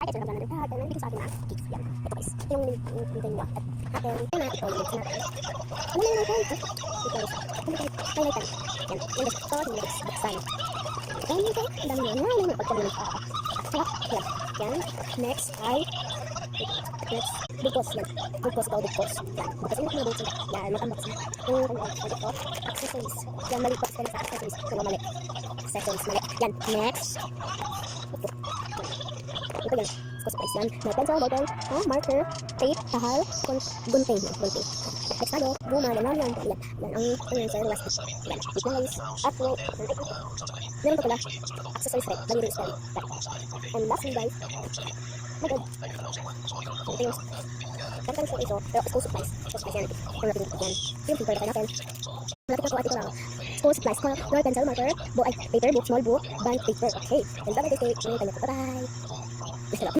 Ay, ito na naman. At yan, dito sa atin na cake. Yan. Ito guys. Yung nintay nyo. At ito na, ito yung natin. Ano na natin? Ito guys. Highlightan. Yan. Yung guys. Ito, yung guys. Buksan. Yan, ito. Ang dami yun. Yan, yung pagkabilang. Yan. Yan. Next ay next, bigos yan. Bigos daw, bigos. Yan. Kasi yung pinabot siya. Yan, matambak siya. Yung ito, accessories. Yan, mali pa sa accessories. Ito mali. Accessories, mali. Yan, next. Ito yan. Surprise yan. May pencil, ballpen, marker, tape, tahal, gunting. Gunting. Next tayo, guma, yan. Yan, ang yan, sir, last. Yan, nice. Afro. Meron pa pala. Accessories red. Bali rin spell. And lastly guys, my god. Ito yung kantang sa ito, pero school supplies. School supplies yan. Kung natin ito yan. Yung paper tayo natin. Malapit na po at ito lang. School supplies. Color, pencil, marker, paper, book, small book, band paper. Okay. And bye-bye. Bye-bye.